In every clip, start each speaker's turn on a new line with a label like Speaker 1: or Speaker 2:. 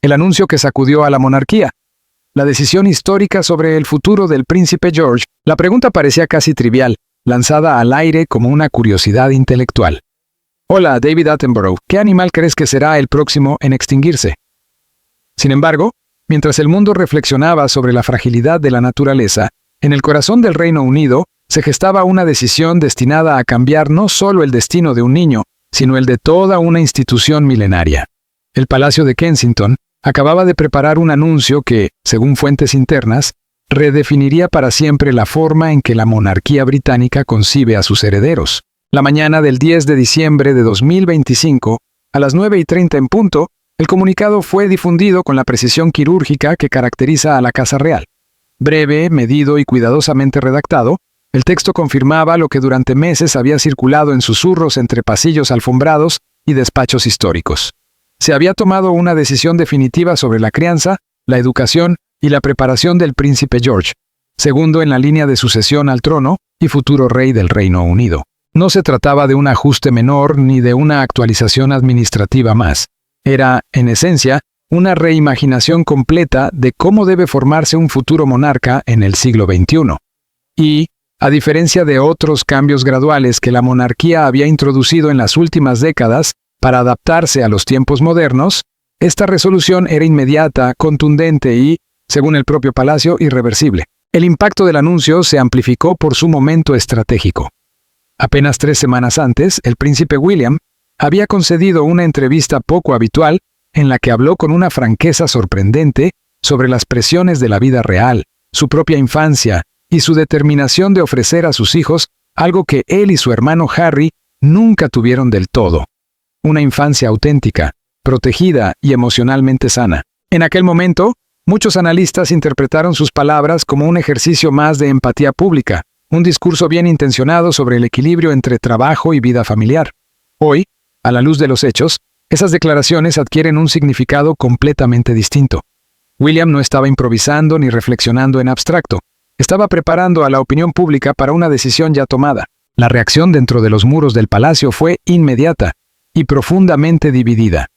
Speaker 1: el anuncio que sacudió a la monarquía, la decisión histórica sobre el futuro del príncipe George. La pregunta parecía casi trivial, lanzada al aire como una curiosidad intelectual. Hola, David Attenborough, ¿qué animal crees que será el próximo en extinguirse? Sin embargo, mientras el mundo reflexionaba sobre la fragilidad de la naturaleza, en el corazón del Reino Unido se gestaba una decisión destinada a cambiar no solo el destino de un niño, sino el de toda una institución milenaria. El Palacio de Kensington acababa de preparar un anuncio que, según fuentes internas, redefiniría para siempre la forma en que la monarquía británica concibe a sus herederos. La mañana del 10 de diciembre de 2025, a las 9:30 en punto, el comunicado fue difundido con la precisión quirúrgica que caracteriza a la Casa Real. Breve, medido y cuidadosamente redactado, el texto confirmaba lo que durante meses había circulado en susurros entre pasillos alfombrados y despachos históricos. Se había tomado una decisión definitiva sobre la crianza, la educación y la preparación del príncipe George, segundo en la línea de sucesión al trono y futuro rey del Reino Unido. No se trataba de un ajuste menor ni de una actualización administrativa más. Era, en esencia, una reimaginación completa de cómo debe formarse un futuro monarca en el siglo XXI. Y, a diferencia de otros cambios graduales que la monarquía había introducido en las últimas décadas para adaptarse a los tiempos modernos, esta resolución era inmediata, contundente y, según el propio Palacio, irreversible. El impacto del anuncio se amplificó por su momento estratégico. Apenas 3 semanas antes, el príncipe William había concedido una entrevista poco habitual en la que habló con una franqueza sorprendente sobre las presiones de la vida real, su propia infancia y su determinación de ofrecer a sus hijos algo que él y su hermano Harry nunca tuvieron del todo: una infancia auténtica, protegida y emocionalmente sana. En aquel momento, muchos analistas interpretaron sus palabras como un ejercicio más de empatía pública, un discurso bien intencionado sobre el equilibrio entre trabajo y vida familiar. Hoy, a la luz de los hechos, esas declaraciones adquieren un significado completamente distinto. William no estaba improvisando ni reflexionando en abstracto. Estaba preparando a la opinión pública para una decisión ya tomada. La reacción dentro de los muros del palacio fue inmediata y profundamente dividida.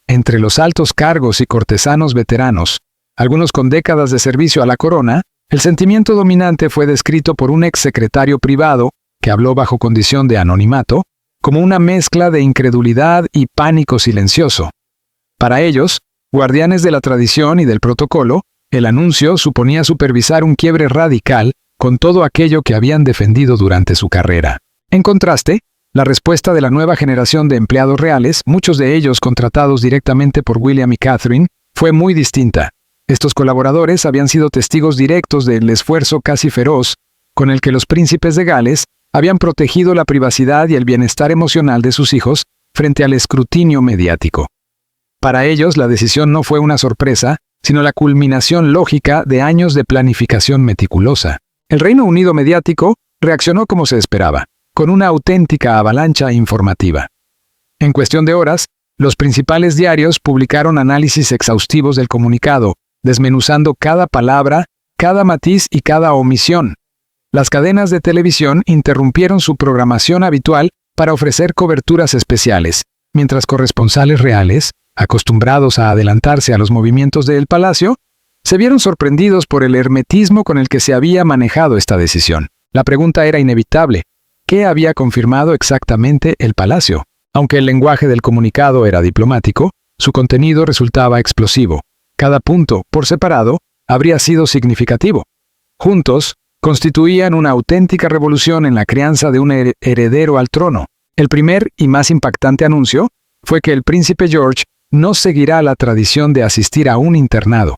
Speaker 1: Entre los altos cargos y cortesanos veteranos, algunos con décadas de servicio a la corona, el sentimiento dominante fue descrito por un exsecretario privado, que habló bajo condición de anonimato, como una mezcla de incredulidad y pánico silencioso. Para ellos, guardianes de la tradición y del protocolo, el anuncio suponía supervisar un quiebre radical con todo aquello que habían defendido durante su carrera. En contraste, la respuesta de la nueva generación de empleados reales, muchos de ellos contratados directamente por William y Catherine, fue muy distinta. Estos colaboradores habían sido testigos directos del esfuerzo casi feroz con el que los príncipes de Gales habían protegido la privacidad y el bienestar emocional de sus hijos frente al escrutinio mediático. Para ellos, la decisión no fue una sorpresa, sino la culminación lógica de años de planificación meticulosa. El Reino Unido mediático reaccionó como se esperaba, con una auténtica avalancha informativa. En cuestión de horas, los principales diarios publicaron análisis exhaustivos del comunicado, desmenuzando cada palabra, cada matiz y cada omisión. Las cadenas de televisión interrumpieron su programación habitual para ofrecer coberturas especiales, mientras corresponsales reales, acostumbrados a adelantarse a los movimientos del palacio, se vieron sorprendidos por el hermetismo con el que se había manejado esta decisión. La pregunta era inevitable: ¿qué había confirmado exactamente el palacio? Aunque el lenguaje del comunicado era diplomático, su contenido resultaba explosivo. Cada punto, por separado, habría sido significativo. Juntos, constituían una auténtica revolución en la crianza de un heredero al trono. El primer y más impactante anuncio fue que el príncipe George no seguirá la tradición de asistir a un internado.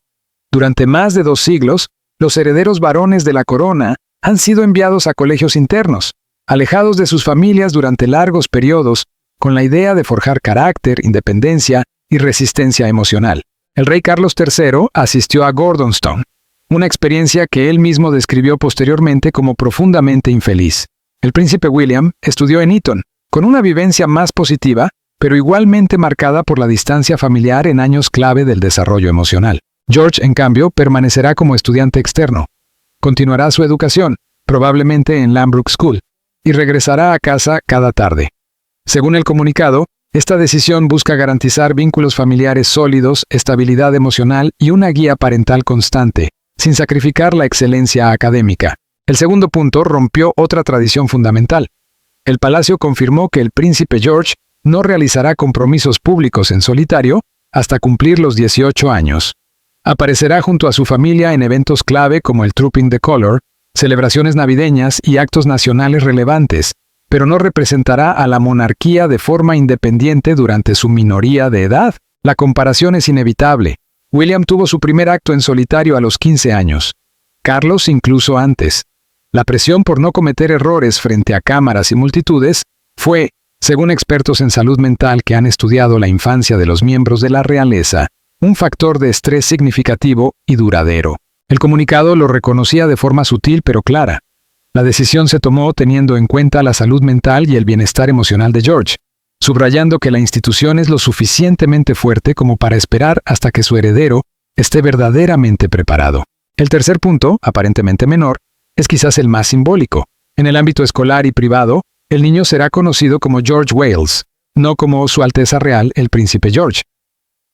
Speaker 1: Durante más de 2 siglos, los herederos varones de la corona han sido enviados a colegios internos, alejados de sus familias durante largos periodos, con la idea de forjar carácter, independencia y resistencia emocional. El rey Carlos III asistió a Gordonstoun, una experiencia que él mismo describió posteriormente como profundamente infeliz. El príncipe William estudió en Eton, con una vivencia más positiva, pero igualmente marcada por la distancia familiar en años clave del desarrollo emocional. George, en cambio, permanecerá como estudiante externo. Continuará su educación, probablemente en Lambrook School, y regresará a casa cada tarde. Según el comunicado, Esta decisión busca garantizar vínculos familiares sólidos, estabilidad emocional y una guía parental constante, sin sacrificar la excelencia académica. El segundo punto rompió otra tradición fundamental. El palacio confirmó que el príncipe George no realizará compromisos públicos en solitario hasta cumplir los 18 años. Aparecerá junto a su familia en eventos clave como el Trooping the Colour, celebraciones navideñas y actos nacionales relevantes, pero no representará a la monarquía de forma independiente durante su minoría de edad. La comparación es inevitable. William tuvo su primer acto en solitario a los 15 años. Carlos incluso antes. La presión por no cometer errores frente a cámaras y multitudes fue, según expertos en salud mental que han estudiado la infancia de los miembros de la realeza, un factor de estrés significativo y duradero. El comunicado lo reconocía de forma sutil pero clara. La decisión se tomó teniendo en cuenta la salud mental y el bienestar emocional de George, subrayando que la institución es lo suficientemente fuerte como para esperar hasta que su heredero esté verdaderamente preparado. El tercer punto, aparentemente menor, es quizás el más simbólico. En el ámbito escolar y privado, el niño será conocido como George Wales, no como Su Alteza Real el Príncipe George.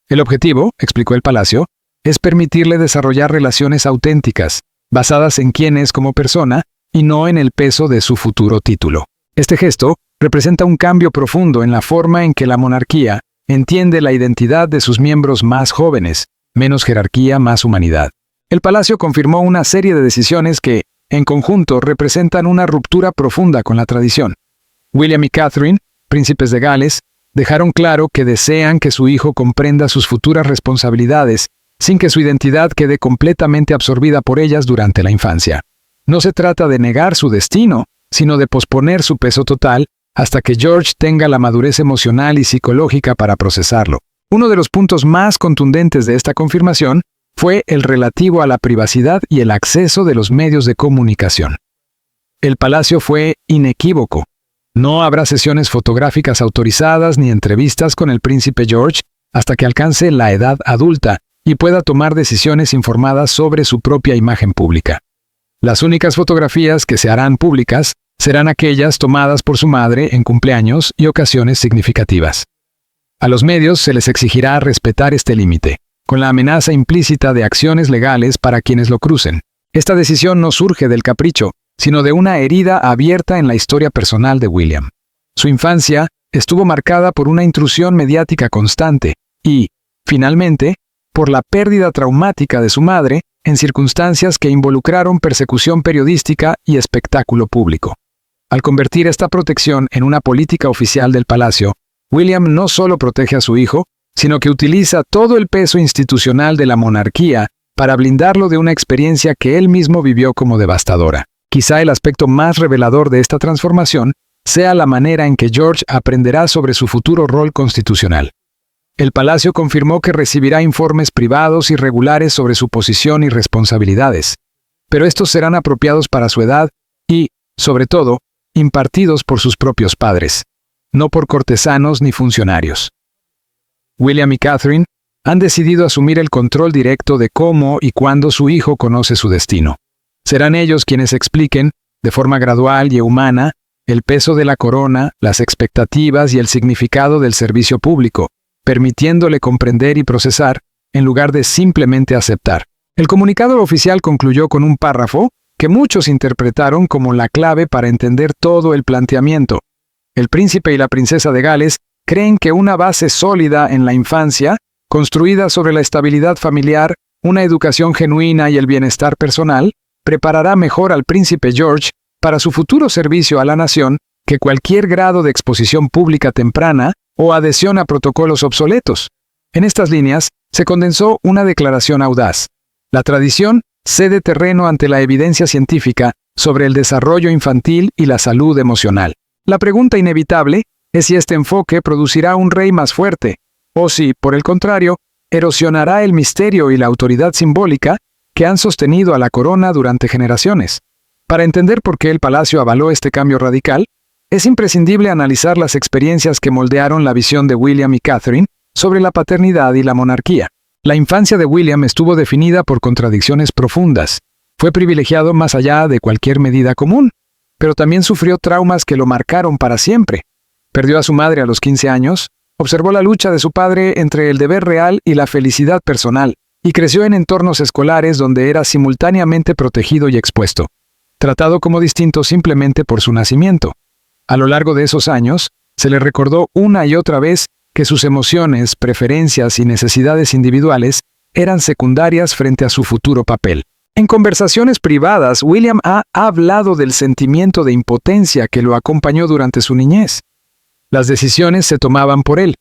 Speaker 1: El objetivo, explicó el palacio, es permitirle desarrollar relaciones auténticas, basadas en quién es como persona y no en el peso de su futuro título. Este gesto representa un cambio profundo en la forma en que la monarquía entiende la identidad de sus miembros más jóvenes, menos jerarquía, más humanidad. El palacio confirmó una serie de decisiones que, en conjunto, representan una ruptura profunda con la tradición. William y Catherine, príncipes de Gales, dejaron claro que desean que su hijo comprenda sus futuras responsabilidades sin que su identidad quede completamente absorbida por ellas durante la infancia. No se trata de negar su destino, sino de posponer su peso total hasta que George tenga la madurez emocional y psicológica para procesarlo. Uno de los puntos más contundentes de esta confirmación fue el relativo a la privacidad y el acceso de los medios de comunicación. El palacio fue inequívoco. No habrá sesiones fotográficas autorizadas ni entrevistas con el príncipe George hasta que alcance la edad adulta y pueda tomar decisiones informadas sobre su propia imagen pública. Las únicas fotografías que se harán públicas serán aquellas tomadas por su madre en cumpleaños y ocasiones significativas. A los medios se les exigirá respetar este límite, con la amenaza implícita de acciones legales para quienes lo crucen. Esta decisión no surge del capricho, sino de una herida abierta en la historia personal de William. Su infancia estuvo marcada por una intrusión mediática constante y, finalmente, por la pérdida traumática de su madre en circunstancias que involucraron persecución periodística y espectáculo público. Al convertir esta protección en una política oficial del palacio, William no solo protege a su hijo, sino que utiliza todo el peso institucional de la monarquía para blindarlo de una experiencia que él mismo vivió como devastadora. Quizá el aspecto más revelador de esta transformación sea la manera en que George aprenderá sobre su futuro rol constitucional. El palacio confirmó que recibirá informes privados y regulares sobre su posición y responsabilidades, pero estos serán apropiados para su edad y, sobre todo, impartidos por sus propios padres, no por cortesanos ni funcionarios. William y Catherine han decidido asumir el control directo de cómo y cuándo su hijo conoce su destino. Serán ellos quienes expliquen, de forma gradual y humana, el peso de la corona, las expectativas y el significado del servicio público, permitiéndole comprender y procesar, en lugar de simplemente aceptar. El comunicado oficial concluyó con un párrafo que muchos interpretaron como la clave para entender todo el planteamiento. El príncipe y la princesa de Gales creen que una base sólida en la infancia, construida sobre la estabilidad familiar, una educación genuina y el bienestar personal, preparará mejor al príncipe George para su futuro servicio a la nación que cualquier grado de exposición pública temprana o adhesión a protocolos obsoletos. En estas líneas se condensó una declaración audaz. La tradición cede terreno ante la evidencia científica sobre el desarrollo infantil y la salud emocional. La pregunta inevitable es si este enfoque producirá un rey más fuerte, o si, por el contrario, erosionará el misterio y la autoridad simbólica que han sostenido a la corona durante generaciones. Para entender por qué el palacio avaló este cambio radical, es imprescindible analizar las experiencias que moldearon la visión de William y Catherine sobre la paternidad y la monarquía. La infancia de William estuvo definida por contradicciones profundas. Fue privilegiado más allá de cualquier medida común, pero también sufrió traumas que lo marcaron para siempre. Perdió a su madre a los 15 años, observó la lucha de su padre entre el deber real y la felicidad personal, y creció en entornos escolares donde era simultáneamente protegido y expuesto, tratado como distinto simplemente por su nacimiento. A lo largo de esos años, se le recordó una y otra vez que sus emociones, preferencias y necesidades individuales eran secundarias frente a su futuro papel. En conversaciones privadas, William ha hablado del sentimiento de impotencia que lo acompañó durante su niñez. Las decisiones se tomaban por él: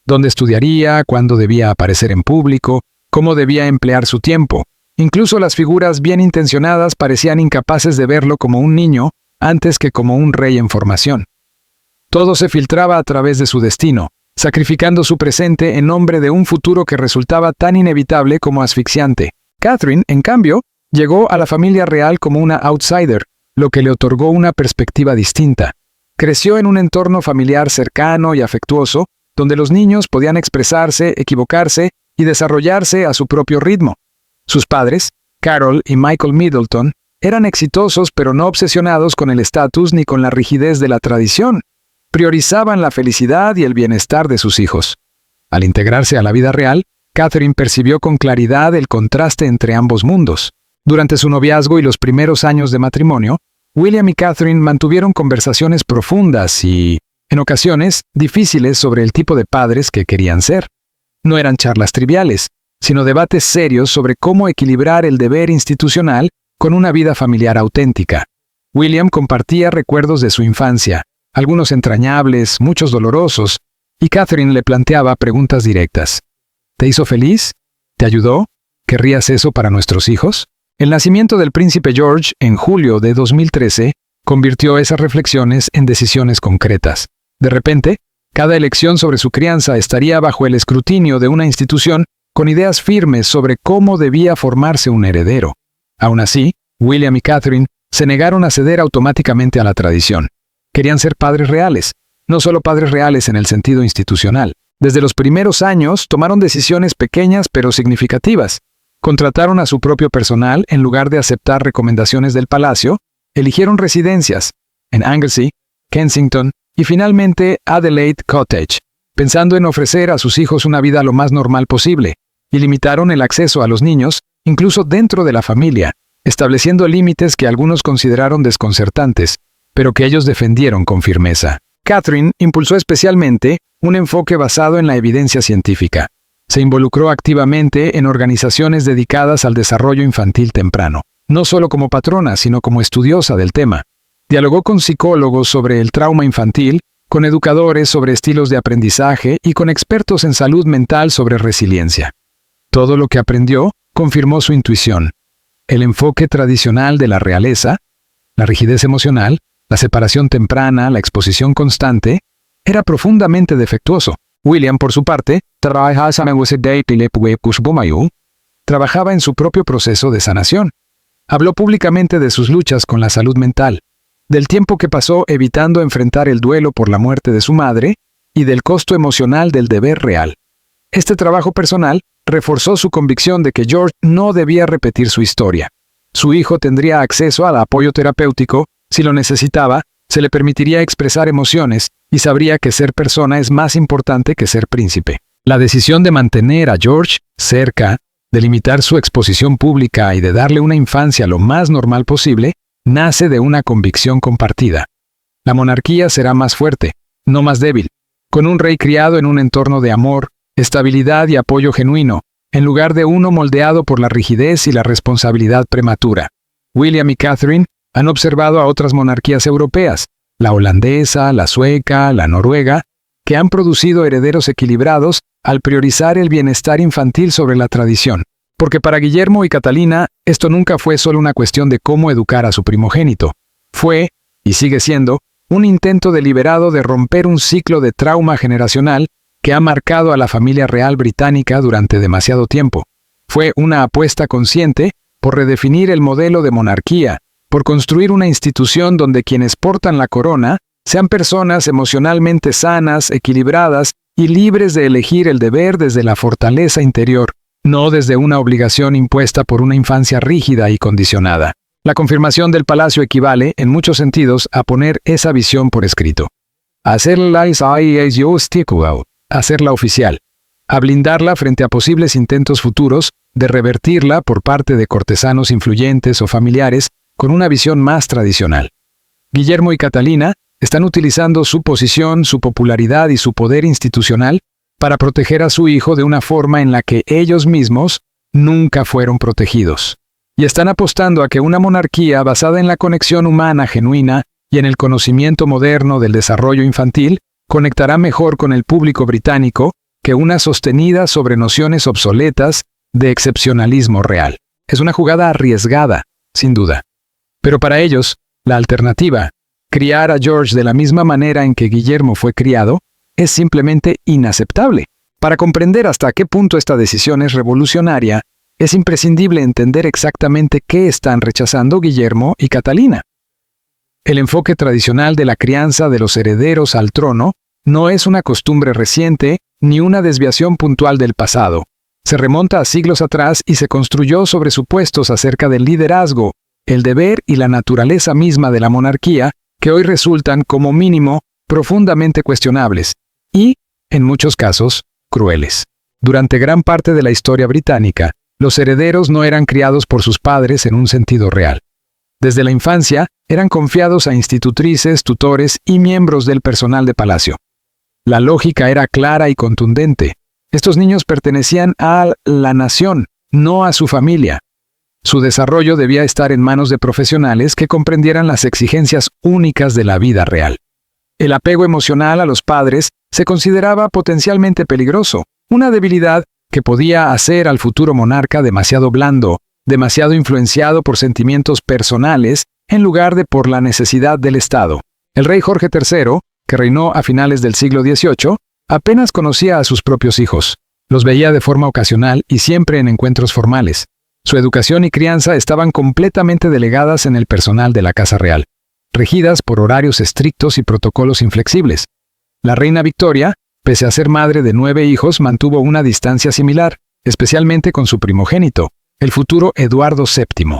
Speaker 1: dónde estudiaría, cuándo debía aparecer en público, cómo debía emplear su tiempo. Incluso las figuras bien intencionadas parecían incapaces de verlo como un niño antes que como un rey en formación. Todo se filtraba a través de su destino, sacrificando su presente en nombre de un futuro que resultaba tan inevitable como asfixiante. Catherine, en cambio, llegó a la familia real como una outsider, lo que le otorgó una perspectiva distinta. Creció en un entorno familiar cercano y afectuoso, donde los niños podían expresarse, equivocarse y desarrollarse a su propio ritmo. Sus padres, Carol y Michael Middleton, eran exitosos pero no obsesionados con el estatus ni con la rigidez de la tradición. Priorizaban la felicidad y el bienestar de sus hijos. Al integrarse a la vida real, Catherine percibió con claridad el contraste entre ambos mundos. Durante su noviazgo y los primeros años de matrimonio, William y Catherine mantuvieron conversaciones profundas y, en ocasiones, difíciles sobre el tipo de padres que querían ser. No eran charlas triviales, sino debates serios sobre cómo equilibrar el deber institucional con una vida familiar auténtica. William compartía recuerdos de su infancia, algunos entrañables, muchos dolorosos, y Catherine le planteaba preguntas directas. ¿Te hizo feliz? ¿Te ayudó? ¿Querrías eso para nuestros hijos? El nacimiento del príncipe George en julio de 2013 convirtió esas reflexiones en decisiones concretas. De repente, cada elección sobre su crianza estaría bajo el escrutinio de una institución con ideas firmes sobre cómo debía formarse un heredero. Aún así, William y Catherine se negaron a ceder automáticamente a la tradición. Querían ser padres reales, no solo padres reales en el sentido institucional. Desde los primeros años tomaron decisiones pequeñas pero significativas. Contrataron a su propio personal en lugar de aceptar recomendaciones del palacio, eligieron residencias en Anglesey, Kensington y finalmente Adelaide Cottage, pensando en ofrecer a sus hijos una vida lo más normal posible, y limitaron el acceso a los niños, incluso dentro de la familia, estableciendo límites que algunos consideraron desconcertantes, pero que ellos defendieron con firmeza. Catherine impulsó especialmente un enfoque basado en la evidencia científica. Se involucró activamente en organizaciones dedicadas al desarrollo infantil temprano, no solo como patrona, sino como estudiosa del tema. Dialogó con psicólogos sobre el trauma infantil, con educadores sobre estilos de aprendizaje y con expertos en salud mental sobre resiliencia. Todo lo que aprendió confirmó su intuición. El enfoque tradicional de la realeza, la rigidez emocional, la separación temprana, la exposición constante, era profundamente defectuoso. William, por su parte, trabajaba en su propio proceso de sanación. Habló públicamente de sus luchas con la salud mental, del tiempo que pasó evitando enfrentar el duelo por la muerte de su madre y del costo emocional del deber real. Este trabajo personal reforzó su convicción de que George no debía repetir su historia. Su hijo tendría acceso al apoyo terapéutico, si lo necesitaba, se le permitiría expresar emociones y sabría que ser persona es más importante que ser príncipe. La decisión de mantener a George cerca, de limitar su exposición pública y de darle una infancia lo más normal posible, nace de una convicción compartida. La monarquía será más fuerte, no más débil, con un rey criado en un entorno de amor, estabilidad y apoyo genuino, en lugar de uno moldeado por la rigidez y la responsabilidad prematura. William y Catherine han observado a otras monarquías europeas, la holandesa, la sueca, la noruega, que han producido herederos equilibrados al priorizar el bienestar infantil sobre la tradición. Porque para Guillermo y Catalina, esto nunca fue solo una cuestión de cómo educar a su primogénito. Fue, y sigue siendo, un intento deliberado de romper un ciclo de trauma generacional que ha marcado a la familia real británica durante demasiado tiempo. Fue una apuesta consciente por redefinir el modelo de monarquía, por construir una institución donde quienes portan la corona sean personas emocionalmente sanas, equilibradas y libres de elegir el deber desde la fortaleza interior, no desde una obligación impuesta por una infancia rígida y condicionada. La confirmación del palacio equivale, en muchos sentidos, a poner esa visión por escrito. Hacerla a hacerla oficial, a blindarla frente a posibles intentos futuros de revertirla por parte de cortesanos influyentes o familiares con una visión más tradicional. Guillermo y Catalina están utilizando su posición, su popularidad y su poder institucional para proteger a su hijo de una forma en la que ellos mismos nunca fueron protegidos. Y están apostando a que una monarquía basada en la conexión humana genuina y en el conocimiento moderno del desarrollo infantil conectará mejor con el público británico que una sostenida sobre nociones obsoletas de excepcionalismo real. Es una jugada arriesgada, sin duda. Pero para ellos, la alternativa, criar a George de la misma manera en que Guillermo fue criado, es simplemente inaceptable. Para comprender hasta qué punto esta decisión es revolucionaria, es imprescindible entender exactamente qué están rechazando Guillermo y Catalina. El enfoque tradicional de la crianza de los herederos al trono no es una costumbre reciente ni una desviación puntual del pasado. Se remonta a siglos atrás y se construyó sobre supuestos acerca del liderazgo, el deber y la naturaleza misma de la monarquía, que hoy resultan, como mínimo, profundamente cuestionables y, en muchos casos, crueles. Durante gran parte de la historia británica, los herederos no eran criados por sus padres en un sentido real. Desde la infancia, eran confiados a institutrices, tutores y miembros del personal de palacio. La lógica era clara y contundente. Estos niños pertenecían a la nación, no a su familia. Su desarrollo debía estar en manos de profesionales que comprendieran las exigencias únicas de la vida real. El apego emocional a los padres se consideraba potencialmente peligroso, una debilidad que podía hacer al futuro monarca demasiado blando, demasiado influenciado por sentimientos personales en lugar de por la necesidad del Estado. El rey Jorge III, que reinó a finales del siglo XVIII, apenas conocía a sus propios hijos. Los veía de forma ocasional y siempre en encuentros formales. Su educación y crianza estaban completamente delegadas en el personal de la Casa Real, regidas por horarios estrictos y protocolos inflexibles. La reina Victoria, pese a ser madre de 9 hijos, mantuvo una distancia similar, especialmente con su primogénito, el futuro Eduardo VII.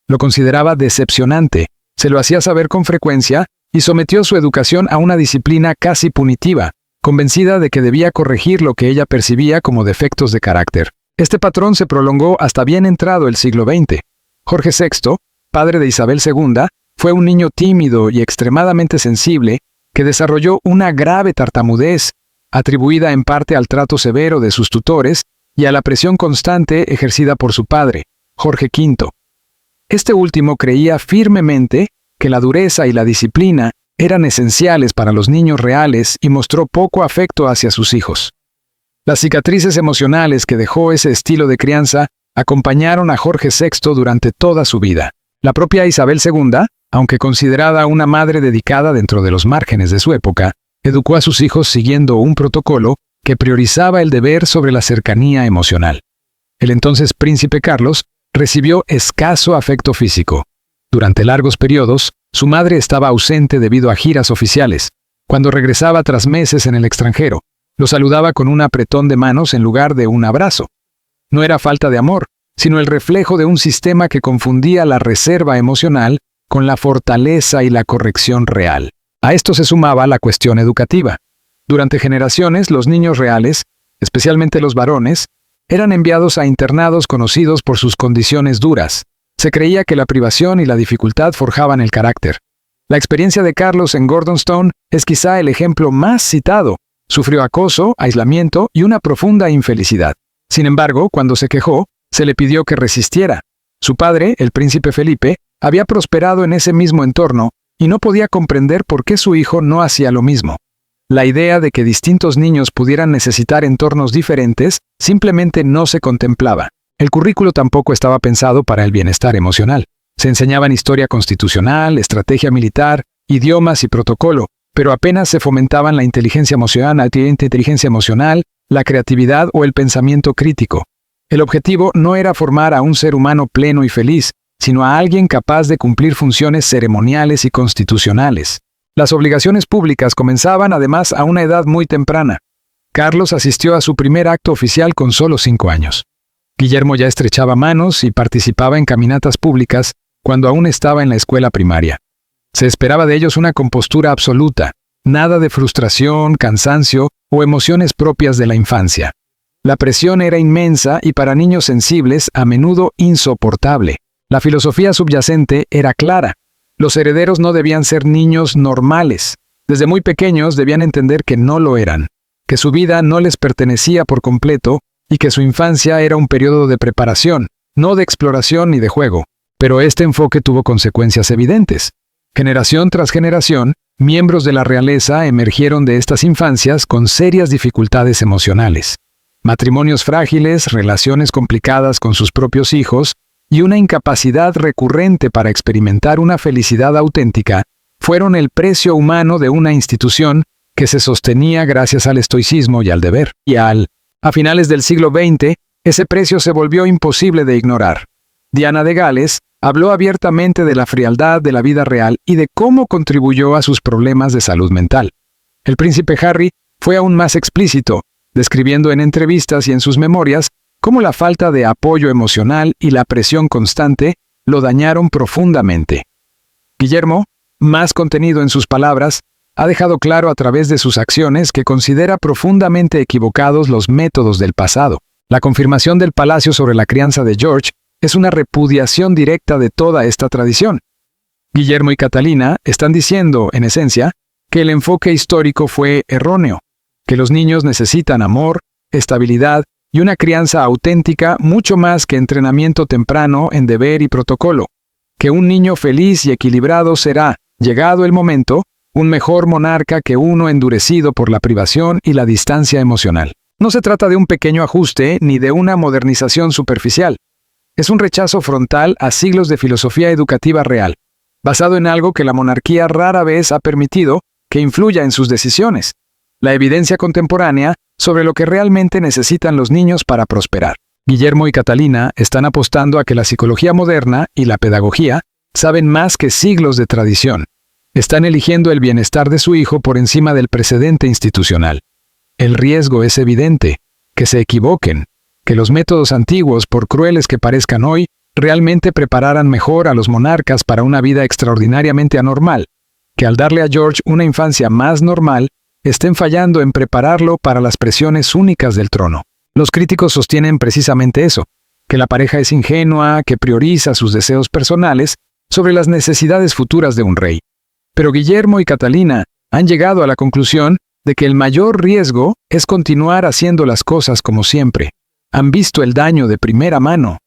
Speaker 1: Lo consideraba decepcionante, se lo hacía saber con frecuencia y sometió su educación a una disciplina casi punitiva, convencida de que debía corregir lo que ella percibía como defectos de carácter. Este patrón se prolongó hasta bien entrado el siglo XX. Jorge VI, padre de Isabel II, fue un niño tímido y extremadamente sensible que desarrolló una grave tartamudez, atribuida en parte al trato severo de sus tutores y a la presión constante ejercida por su padre, Jorge V. Este último creía firmemente que la dureza y la disciplina eran esenciales para los niños reales y mostró poco afecto hacia sus hijos. Las cicatrices emocionales que dejó ese estilo de crianza acompañaron a Jorge VI durante toda su vida. La propia Isabel II, aunque considerada una madre dedicada dentro de los márgenes de su época, educó a sus hijos siguiendo un protocolo que priorizaba el deber sobre la cercanía emocional. El entonces príncipe Carlos recibió escaso afecto físico. Durante largos periodos, su madre estaba ausente debido a giras oficiales. Cuando regresaba tras meses en el extranjero, lo saludaba con un apretón de manos en lugar de un abrazo. No era falta de amor, sino el reflejo de un sistema que confundía la reserva emocional con la fortaleza y la corrección real. A esto se sumaba la cuestión educativa. Durante generaciones, los niños reales, especialmente los varones, eran enviados a internados conocidos por sus condiciones duras. Se creía que la privación y la dificultad forjaban el carácter. La experiencia de Carlos en Gordonstoun es quizá el ejemplo más citado. Sufrió acoso, aislamiento y una profunda infelicidad. Sin embargo, cuando se quejó, se le pidió que resistiera. Su padre, el príncipe Felipe, había prosperado en ese mismo entorno y no podía comprender por qué su hijo no hacía lo mismo. La idea de que distintos niños pudieran necesitar entornos diferentes simplemente no se contemplaba. El currículo tampoco estaba pensado para el bienestar emocional. Se enseñaban historia constitucional, estrategia militar, idiomas y protocolo, pero apenas se fomentaban la inteligencia emocional, la creatividad o el pensamiento crítico. El objetivo no era formar a un ser humano pleno y feliz, sino a alguien capaz de cumplir funciones ceremoniales y constitucionales. Las obligaciones públicas comenzaban además a una edad muy temprana. Carlos asistió a su primer acto oficial con solo 5 años. Guillermo ya estrechaba manos y participaba en caminatas públicas cuando aún estaba en la escuela primaria. Se esperaba de ellos una compostura absoluta. Nada de frustración, cansancio o emociones propias de la infancia. La presión era inmensa y para niños sensibles a menudo insoportable. La filosofía subyacente era clara. Los herederos no debían ser niños normales. Desde muy pequeños debían entender que no lo eran, que su vida no les pertenecía por completo y que su infancia era un periodo de preparación, no de exploración ni de juego. Pero este enfoque tuvo consecuencias evidentes. Generación tras generación, miembros de la realeza emergieron de estas infancias con serias dificultades emocionales. Matrimonios frágiles, relaciones complicadas con sus propios hijos y una incapacidad recurrente para experimentar una felicidad auténtica fueron el precio humano de una institución que se sostenía gracias al estoicismo y al deber. A finales del siglo XX, ese precio se volvió imposible de ignorar. Diana de Gales habló abiertamente de la frialdad de la vida real y de cómo contribuyó a sus problemas de salud mental. El príncipe Harry fue aún más explícito, describiendo en entrevistas y en sus memorias cómo la falta de apoyo emocional y la presión constante lo dañaron profundamente. Guillermo, más contenido en sus palabras, ha dejado claro a través de sus acciones que considera profundamente equivocados los métodos del pasado. La confirmación del palacio sobre la crianza de George es una repudiación directa de toda esta tradición. Guillermo y Catalina están diciendo, en esencia, que el enfoque histórico fue erróneo, que los niños necesitan amor, estabilidad y una crianza auténtica mucho más que entrenamiento temprano en deber y protocolo, que un niño feliz y equilibrado será, llegado el momento, un mejor monarca que uno endurecido por la privación y la distancia emocional. No se trata de un pequeño ajuste ni de una modernización superficial. Es un rechazo frontal a siglos de filosofía educativa real, basado en algo que la monarquía rara vez ha permitido que influya en sus decisiones, la evidencia contemporánea sobre lo que realmente necesitan los niños para prosperar. Guillermo y Catalina están apostando a que la psicología moderna y la pedagogía saben más que siglos de tradición. Están eligiendo el bienestar de su hijo por encima del precedente institucional. El riesgo es evidente, que se equivoquen, que los métodos antiguos, por crueles que parezcan hoy, realmente prepararan mejor a los monarcas para una vida extraordinariamente anormal, que al darle a George una infancia más normal, estén fallando en prepararlo para las presiones únicas del trono. Los críticos sostienen precisamente eso, que la pareja es ingenua, que prioriza sus deseos personales sobre las necesidades futuras de un rey. Pero Guillermo y Catalina han llegado a la conclusión de que el mayor riesgo es continuar haciendo las cosas como siempre. Han visto el daño de primera mano,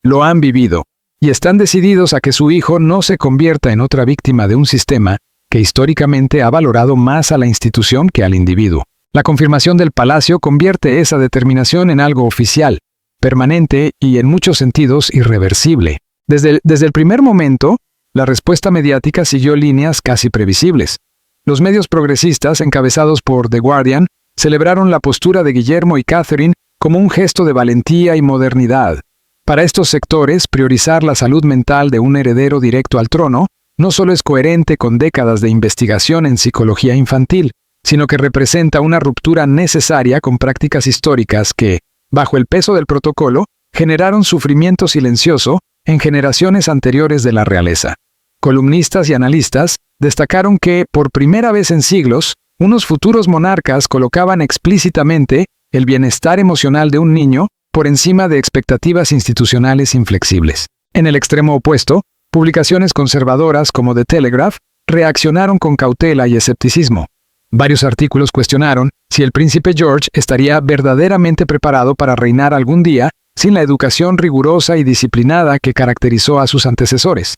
Speaker 1: lo han vivido, y están decididos a que su hijo no se convierta en otra víctima de un sistema que históricamente ha valorado más a la institución que al individuo. La confirmación del palacio convierte esa determinación en algo oficial, permanente y en muchos sentidos irreversible. Desde el primer momento, la respuesta mediática siguió líneas casi previsibles. Los medios progresistas, encabezados por The Guardian, celebraron la postura de Guillermo y Catherine como un gesto de valentía y modernidad. Para estos sectores, priorizar la salud mental de un heredero directo al trono no solo es coherente con décadas de investigación en psicología infantil, sino que representa una ruptura necesaria con prácticas históricas que, bajo el peso del protocolo, generaron sufrimiento silencioso en generaciones anteriores de la realeza. Columnistas y analistas destacaron que, por primera vez en siglos, unos futuros monarcas colocaban explícitamente el bienestar emocional de un niño por encima de expectativas institucionales inflexibles. En el extremo opuesto, publicaciones conservadoras como The Telegraph reaccionaron con cautela y escepticismo. Varios artículos cuestionaron si el príncipe George estaría verdaderamente preparado para reinar algún día sin la educación rigurosa y disciplinada que caracterizó a sus antecesores.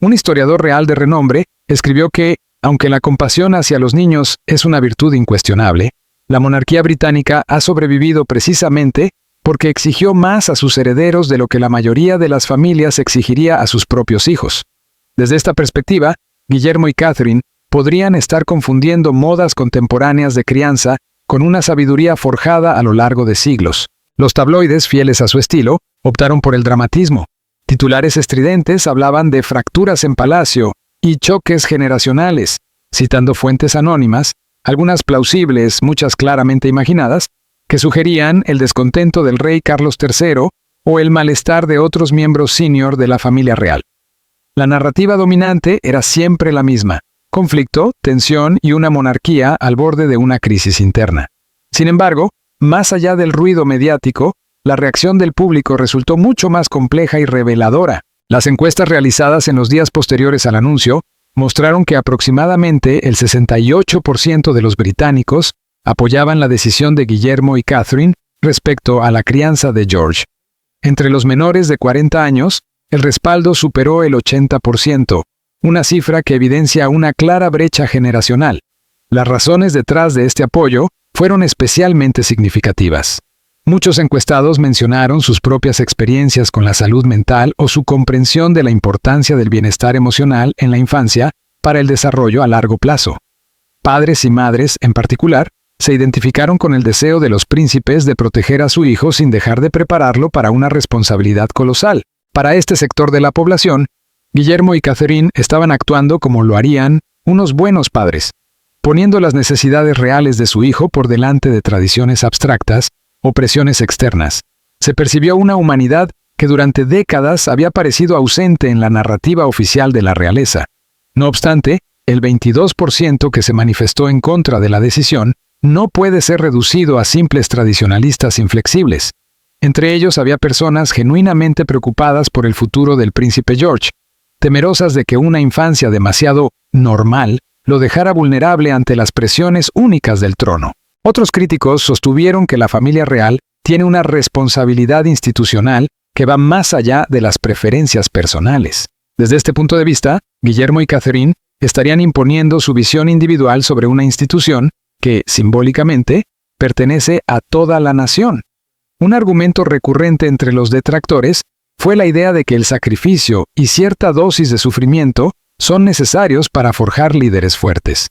Speaker 1: Un historiador real de renombre escribió que, aunque la compasión hacia los niños es una virtud incuestionable, la monarquía británica ha sobrevivido precisamente porque exigió más a sus herederos de lo que la mayoría de las familias exigiría a sus propios hijos. Desde esta perspectiva, Guillermo y Catherine podrían estar confundiendo modas contemporáneas de crianza con una sabiduría forjada a lo largo de siglos. Los tabloides, fieles a su estilo, optaron por el dramatismo. Titulares estridentes hablaban de fracturas en palacio y choques generacionales, citando fuentes anónimas, algunas plausibles, muchas claramente imaginadas, que sugerían el descontento del rey Carlos III o el malestar de otros miembros senior de la familia real. La narrativa dominante era siempre la misma. conflicto, tensión y una monarquía al borde de una crisis interna. Sin embargo, más allá del ruido mediático, la reacción del público resultó mucho más compleja y reveladora. Las encuestas realizadas en los días posteriores al anuncio mostraron que aproximadamente el 68% de los británicos apoyaban la decisión de Guillermo y Catherine respecto a la crianza de George. Entre los menores de 40 años, el respaldo superó el 80%, una cifra que evidencia una clara brecha generacional. Las razones detrás de este apoyo fueron especialmente significativas. Muchos encuestados mencionaron sus propias experiencias con la salud mental o su comprensión de la importancia del bienestar emocional en la infancia para el desarrollo a largo plazo. Padres y madres, en particular, se identificaron con el deseo de los príncipes de proteger a su hijo sin dejar de prepararlo para una responsabilidad colosal. Para este sector de la población, Guillermo y Catherine estaban actuando como lo harían unos buenos padres, poniendo las necesidades reales de su hijo por delante de tradiciones abstractas o presiones externas. Se percibió una humanidad que durante décadas había parecido ausente en la narrativa oficial de la realeza. No obstante, el 22% que se manifestó en contra de la decisión no puede ser reducido a simples tradicionalistas inflexibles. Entre ellos había personas genuinamente preocupadas por el futuro del príncipe George, temerosas de que una infancia demasiado normal lo dejara vulnerable ante las presiones únicas del trono. Otros críticos sostuvieron que la familia real tiene una responsabilidad institucional que va más allá de las preferencias personales. Desde este punto de vista, Guillermo y Catherine estarían imponiendo su visión individual sobre una institución que, simbólicamente, pertenece a toda la nación. Un argumento recurrente entre los detractores fue la idea de que el sacrificio y cierta dosis de sufrimiento son necesarios para forjar líderes fuertes.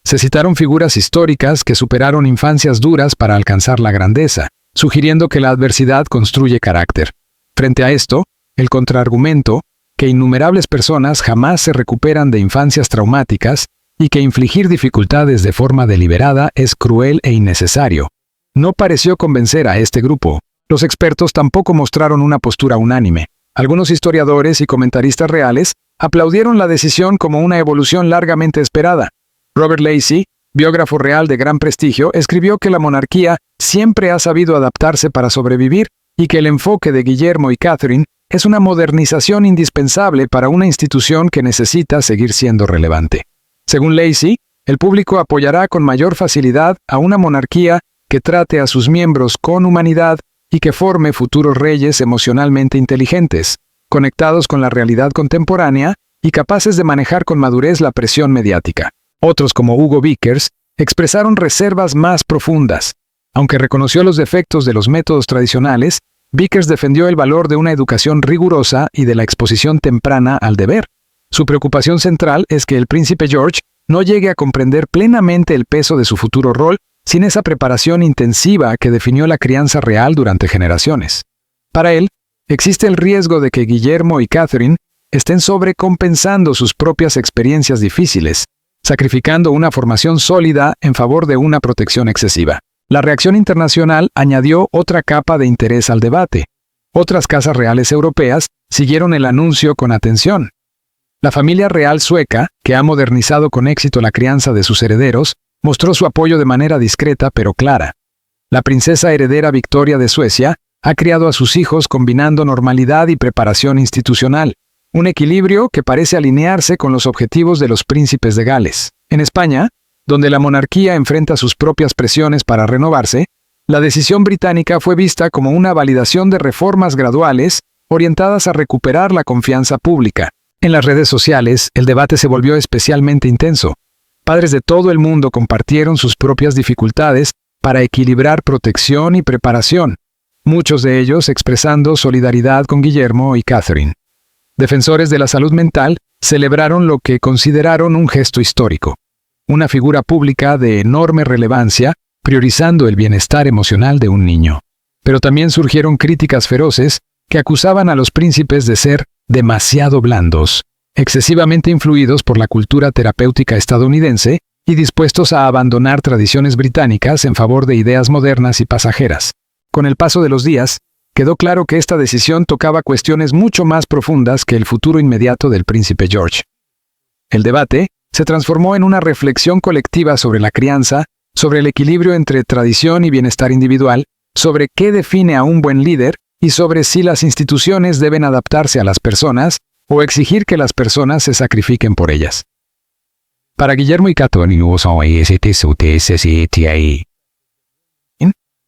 Speaker 1: Se citaron figuras históricas que superaron infancias duras para alcanzar la grandeza, sugiriendo que la adversidad construye carácter. Frente a esto, el contraargumento, que innumerables personas jamás se recuperan de infancias traumáticas y que infligir dificultades de forma deliberada es cruel e innecesario, no pareció convencer a este grupo. Los expertos tampoco mostraron una postura unánime. Algunos historiadores y comentaristas reales aplaudieron la decisión como una evolución largamente esperada. Robert Lacey, biógrafo real de gran prestigio, escribió que la monarquía siempre ha sabido adaptarse para sobrevivir y que el enfoque de Guillermo y Catherine es una modernización indispensable para una institución que necesita seguir siendo relevante. Según Lacey, el público apoyará con mayor facilidad a una monarquía que trate a sus miembros con humanidad y que forme futuros reyes emocionalmente inteligentes, conectados con la realidad contemporánea y capaces de manejar con madurez la presión mediática. Otros, como Hugo Vickers, expresaron reservas más profundas. Aunque reconoció los defectos de los métodos tradicionales, Vickers defendió el valor de una educación rigurosa y de la exposición temprana al deber. Su preocupación central es que el príncipe George no llegue a comprender plenamente el peso de su futuro rol sin esa preparación intensiva que definió la crianza real durante generaciones. Para él, existe el riesgo de que Guillermo y Catherine estén sobrecompensando sus propias experiencias difíciles, sacrificando una formación sólida en favor de una protección excesiva. La reacción internacional añadió otra capa de interés al debate. Otras casas reales europeas siguieron el anuncio con atención. La familia real sueca, que ha modernizado con éxito la crianza de sus herederos, mostró su apoyo de manera discreta pero clara. La princesa heredera Victoria de Suecia ha criado a sus hijos combinando normalidad y preparación institucional, un equilibrio que parece alinearse con los objetivos de los príncipes de Gales. En España, donde la monarquía enfrenta sus propias presiones para renovarse, la decisión británica fue vista como una validación de reformas graduales orientadas a recuperar la confianza pública. En las redes sociales, el debate se volvió especialmente intenso. Padres de todo el mundo compartieron sus propias dificultades para equilibrar protección y preparación, muchos de ellos expresando solidaridad con Guillermo y Catherine. Defensores de la salud mental celebraron lo que consideraron un gesto histórico, una figura pública de enorme relevancia, priorizando el bienestar emocional de un niño. Pero también surgieron críticas feroces que acusaban a los príncipes de ser demasiado blandos, excesivamente influidos por la cultura terapéutica estadounidense y dispuestos a abandonar tradiciones británicas en favor de ideas modernas y pasajeras. Con el paso de los días, quedó claro que esta decisión tocaba cuestiones mucho más profundas que el futuro inmediato del príncipe George. El debate, se transformó en una reflexión colectiva sobre la crianza, sobre el equilibrio entre tradición y bienestar individual, sobre qué define a un buen líder y sobre si las instituciones deben adaptarse a las personas o exigir que las personas se sacrifiquen por ellas. Para Guillermo y Catherine,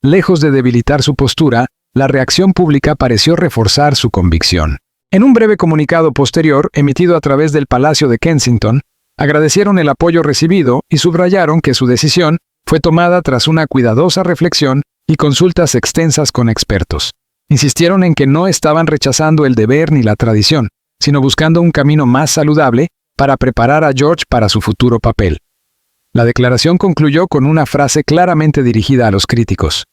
Speaker 1: lejos de debilitar su postura, la reacción pública pareció reforzar su convicción. En un breve comunicado posterior, emitido a través del Palacio de Kensington, agradecieron el apoyo recibido y subrayaron que su decisión fue tomada tras una cuidadosa reflexión y consultas extensas con expertos. Insistieron en que no estaban rechazando el deber ni la tradición, sino buscando un camino más saludable para preparar a George para su futuro papel. La declaración concluyó con una frase claramente dirigida a los críticos.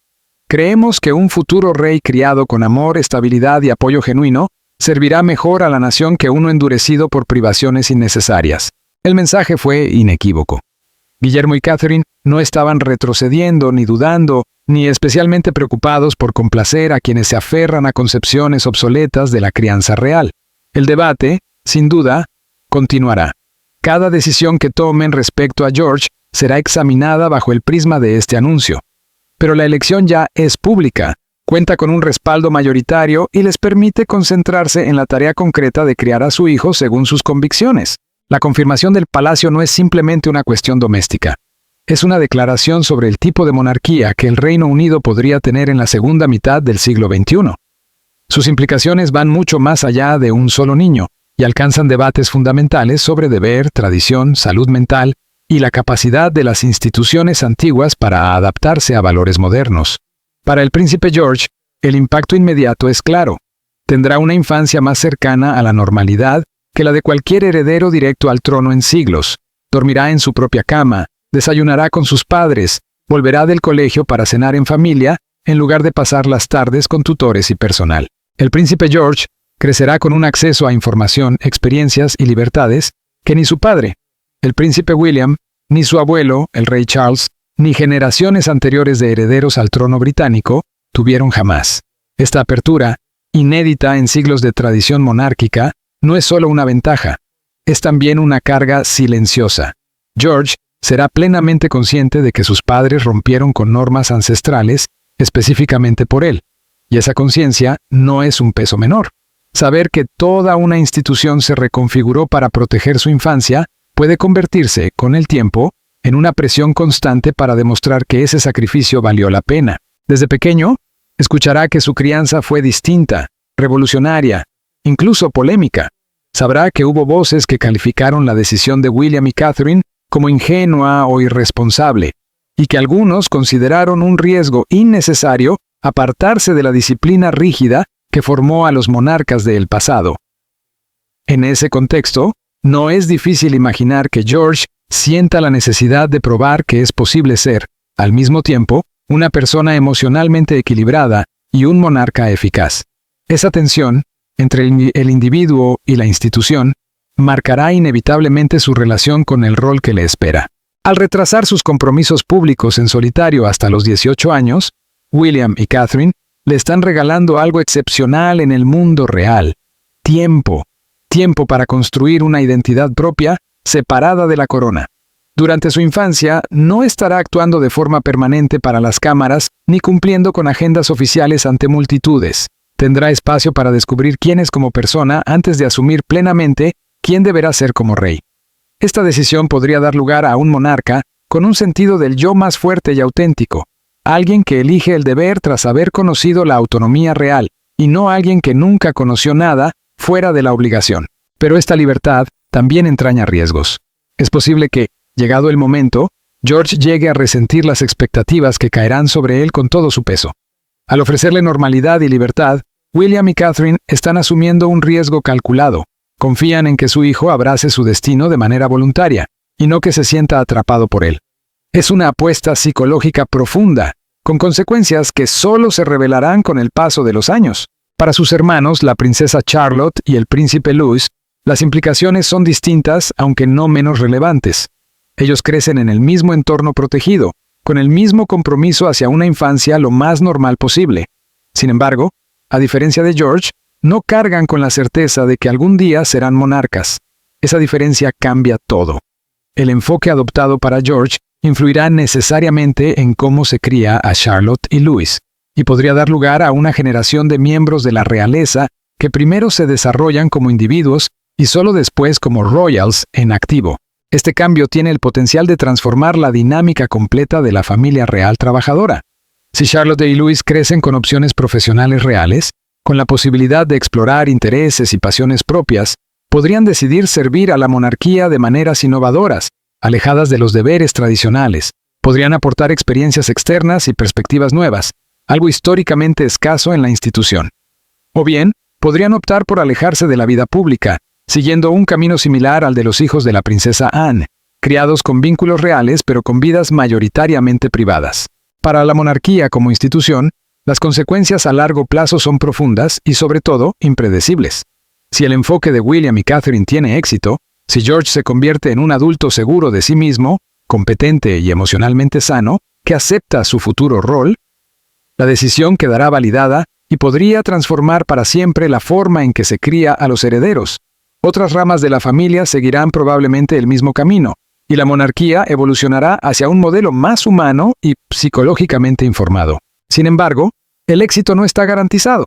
Speaker 1: Creemos que un futuro rey criado con amor, estabilidad y apoyo genuino servirá mejor a la nación que uno endurecido por privaciones innecesarias. El mensaje fue inequívoco. Guillermo y Catherine no estaban retrocediendo ni dudando, ni especialmente preocupados por complacer a quienes se aferran a concepciones obsoletas de la crianza real. El debate, sin duda, continuará. Cada decisión que tomen respecto a George será examinada bajo el prisma de este anuncio. Pero la elección ya es pública, cuenta con un respaldo mayoritario y les permite concentrarse en la tarea concreta de criar a su hijo según sus convicciones. La confirmación del palacio no es simplemente una cuestión doméstica. Es una declaración sobre el tipo de monarquía que el Reino Unido podría tener en la segunda mitad del siglo XXI. Sus implicaciones van mucho más allá de un solo niño y alcanzan debates fundamentales sobre deber, tradición, salud mental y la capacidad de las instituciones antiguas para adaptarse a valores modernos. Para el príncipe George, el impacto inmediato es claro. Tendrá una infancia más cercana a la normalidad que la de cualquier heredero directo al trono en siglos. Dormirá en su propia cama, desayunará con sus padres, volverá del colegio para cenar en familia, en lugar de pasar las tardes con tutores y personal. El príncipe George crecerá con un acceso a información, experiencias y libertades que ni su padre, el príncipe William, ni su abuelo, el rey Charles, ni generaciones anteriores de herederos al trono británico tuvieron jamás. Esta apertura, inédita en siglos de tradición monárquica, no es solo una ventaja, es también una carga silenciosa. George será plenamente consciente de que sus padres rompieron con normas ancestrales específicamente por él, y esa conciencia no es un peso menor. Saber que toda una institución se reconfiguró para proteger su infancia puede convertirse, con el tiempo, en una presión constante para demostrar que ese sacrificio valió la pena. Desde pequeño, escuchará que su crianza fue distinta, revolucionaria, incluso polémica. Sabrá que hubo voces que calificaron la decisión de William y Catherine como ingenua o irresponsable, y que algunos consideraron un riesgo innecesario apartarse de la disciplina rígida que formó a los monarcas del pasado. En ese contexto, no es difícil imaginar que George sienta la necesidad de probar que es posible ser, al mismo tiempo, una persona emocionalmente equilibrada y un monarca eficaz. Esa tensión, entre el individuo y la institución, marcará inevitablemente su relación con el rol que le espera. Al retrasar sus compromisos públicos en solitario hasta los 18 años, William y Catherine le están regalando algo excepcional en el mundo real: tiempo. Tiempo para construir una identidad propia, separada de la corona. Durante su infancia, no estará actuando de forma permanente para las cámaras ni cumpliendo con agendas oficiales ante multitudes. Tendrá espacio para descubrir quién es como persona antes de asumir plenamente quién deberá ser como rey. Esta decisión podría dar lugar a un monarca con un sentido del yo más fuerte y auténtico, alguien que elige el deber tras haber conocido la autonomía real, y no alguien que nunca conoció nada fuera de la obligación. Pero esta libertad también entraña riesgos. Es posible que, llegado el momento, George llegue a resentir las expectativas que caerán sobre él con todo su peso. Al ofrecerle normalidad y libertad, William y Catherine están asumiendo un riesgo calculado. Confían en que su hijo abrace su destino de manera voluntaria, y no que se sienta atrapado por él. Es una apuesta psicológica profunda, con consecuencias que solo se revelarán con el paso de los años. Para sus hermanos, la princesa Charlotte y el príncipe Louis, las implicaciones son distintas, aunque no menos relevantes. Ellos crecen en el mismo entorno protegido, con el mismo compromiso hacia una infancia lo más normal posible. Sin embargo, a diferencia de George, no cargan con la certeza de que algún día serán monarcas. Esa diferencia cambia todo. el enfoque adoptado para George influirá necesariamente en cómo se cría a Charlotte y Louis, y podría dar lugar a una generación de miembros de la realeza que primero se desarrollan como individuos y solo después como royals en activo. Este cambio tiene el potencial de transformar la dinámica completa de la familia real trabajadora. Si Charlotte y Louis crecen con opciones profesionales reales, con la posibilidad de explorar intereses y pasiones propias, podrían decidir servir a la monarquía de maneras innovadoras, alejadas de los deberes tradicionales. Podrían aportar experiencias externas y perspectivas nuevas, algo históricamente escaso en la institución. O bien, podrían optar por alejarse de la vida pública, siguiendo un camino similar al de los hijos de la princesa Anne, criados con vínculos reales pero con vidas mayoritariamente privadas. Para la monarquía como institución, las consecuencias a largo plazo son profundas y, sobre todo, impredecibles. Si el enfoque de William y Catherine tiene éxito, si George se convierte en un adulto seguro de sí mismo, competente y emocionalmente sano, que acepta su futuro rol, la decisión quedará validada y podría transformar para siempre la forma en que se cría a los herederos. Otras ramas de la familia seguirán probablemente el mismo camino, y la monarquía evolucionará hacia un modelo más humano y psicológicamente informado. Sin embargo, el éxito no está garantizado.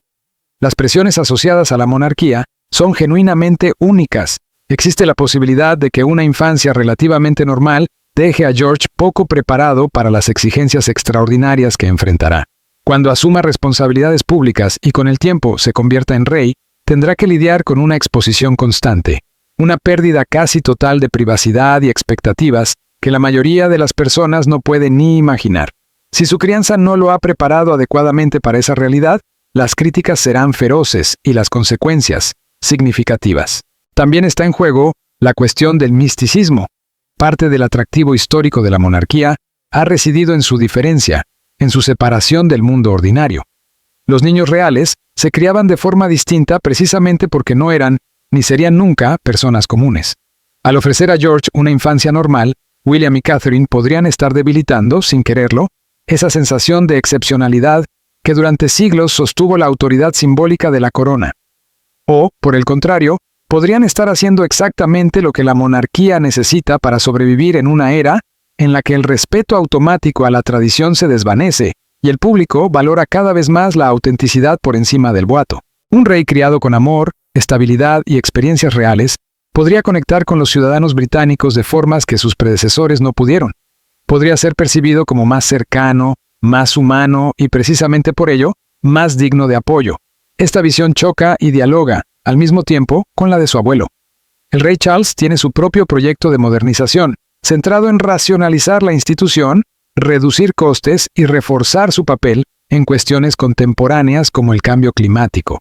Speaker 1: Las presiones asociadas a la monarquía son genuinamente únicas. Existe la posibilidad de que una infancia relativamente normal deje a George poco preparado para las exigencias extraordinarias que enfrentará. Cuando asuma responsabilidades públicas y con el tiempo se convierta en rey, tendrá que lidiar con una exposición constante, una pérdida casi total de privacidad y expectativas que la mayoría de las personas no pueden ni imaginar. Si su crianza no lo ha preparado adecuadamente para esa realidad, las críticas serán feroces y las consecuencias significativas. También está en juego la cuestión del misticismo. Parte del atractivo histórico de la monarquía ha residido en su diferencia, en su separación del mundo ordinario. Los niños reales se criaban de forma distinta precisamente porque no eran, ni serían nunca, personas comunes. Al ofrecer a George una infancia normal, William y Catherine podrían estar debilitando, sin quererlo, esa sensación de excepcionalidad que durante siglos sostuvo la autoridad simbólica de la corona. O, por el contrario, podrían estar haciendo exactamente lo que la monarquía necesita para sobrevivir en una era en la que el respeto automático a la tradición se desvanece y el público valora cada vez más la autenticidad por encima del boato. Un rey criado con amor, estabilidad y experiencias reales podría conectar con los ciudadanos británicos de formas que sus predecesores no pudieron. Podría ser percibido como más cercano, más humano y precisamente por ello, más digno de apoyo. Esta visión choca y dialoga, al mismo tiempo, con la de su abuelo. El rey Charles tiene su propio proyecto de modernización, centrado en racionalizar la institución, reducir costes y reforzar su papel en cuestiones contemporáneas como el cambio climático.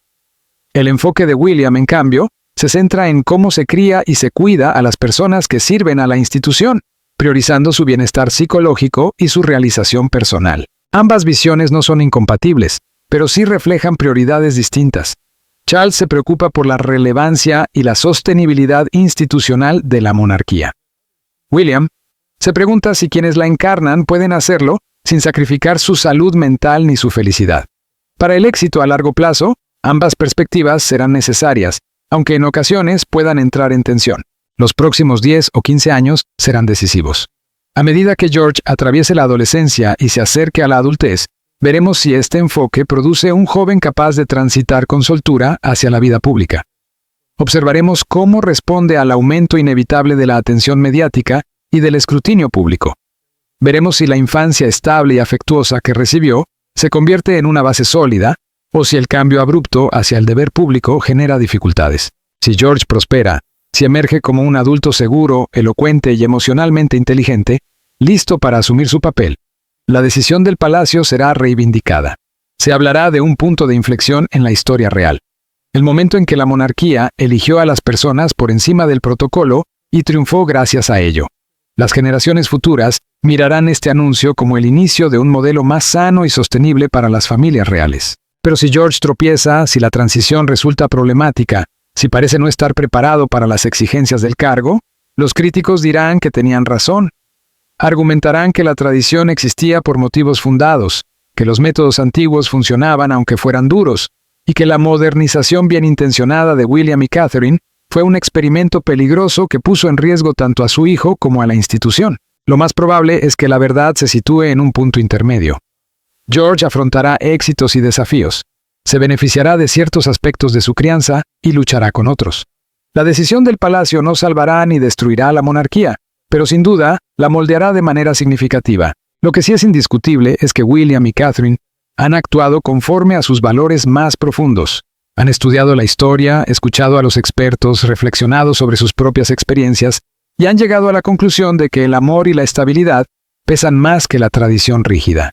Speaker 1: El enfoque de William, en cambio, se centra en cómo se cría y se cuida a las personas que sirven a la institución, priorizando su bienestar psicológico y su realización personal. Ambas visiones no son incompatibles, pero sí reflejan prioridades distintas. Charles se preocupa por la relevancia y la sostenibilidad institucional de la monarquía. William se pregunta si quienes la encarnan pueden hacerlo sin sacrificar su salud mental ni su felicidad. Para el éxito a largo plazo, ambas perspectivas serán necesarias, aunque en ocasiones puedan entrar en tensión. Los próximos 10 o 15 años serán decisivos. A medida que George atraviese la adolescencia y se acerque a la adultez, veremos si este enfoque produce un joven capaz de transitar con soltura hacia la vida pública. Observaremos cómo responde al aumento inevitable de la atención mediática y del escrutinio público. Veremos si la infancia estable y afectuosa que recibió se convierte en una base sólida, o si el cambio abrupto hacia el deber público genera dificultades. Si George prospera, si emerge como un adulto seguro, elocuente y emocionalmente inteligente, listo para asumir su papel, la decisión del palacio será reivindicada. Se hablará de un punto de inflexión en la historia real. El momento en que la monarquía eligió a las personas por encima del protocolo y triunfó gracias a ello. Las generaciones futuras mirarán este anuncio como el inicio de un modelo más sano y sostenible para las familias reales. Pero si George tropieza, si la transición resulta problemática, si parece no estar preparado para las exigencias del cargo, los críticos dirán que tenían razón. Argumentarán que la tradición existía por motivos fundados, que los métodos antiguos funcionaban aunque fueran duros, y que la modernización bien intencionada de William y Catherine fue un experimento peligroso que puso en riesgo tanto a su hijo como a la institución. Lo más probable es que la verdad se sitúe en un punto intermedio. George afrontará éxitos y desafíos, se beneficiará de ciertos aspectos de su crianza y luchará con otros. La decisión del palacio no salvará ni destruirá la monarquía, pero sin duda la moldeará de manera significativa. Lo que sí es indiscutible es que William y Catherine han actuado conforme a sus valores más profundos. Han estudiado la historia, escuchado a los expertos, reflexionado sobre sus propias experiencias y han llegado a la conclusión de que el amor y la estabilidad pesan más que la tradición rígida.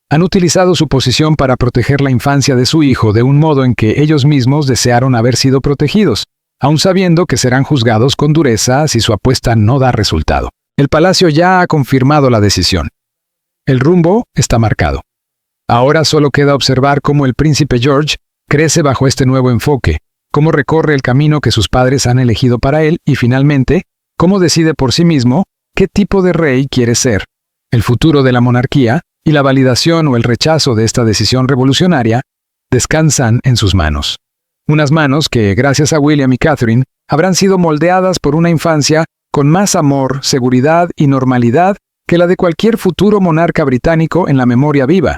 Speaker 1: Han utilizado su posición para proteger la infancia de su hijo de un modo en que ellos mismos desearon haber sido protegidos, aun sabiendo que serán juzgados con dureza si su apuesta no da resultado. El palacio ya ha confirmado la decisión. El rumbo está marcado. Ahora solo queda observar cómo el príncipe George crece bajo este nuevo enfoque, cómo recorre el camino que sus padres han elegido para él y finalmente, cómo decide por sí mismo qué tipo de rey quiere ser. El futuro de la monarquía y la validación o el rechazo de esta decisión revolucionaria descansan en sus manos. Unas manos que, gracias a William y Catherine, habrán sido moldeadas por una infancia con más amor, seguridad y normalidad que la de cualquier futuro monarca británico en la memoria viva.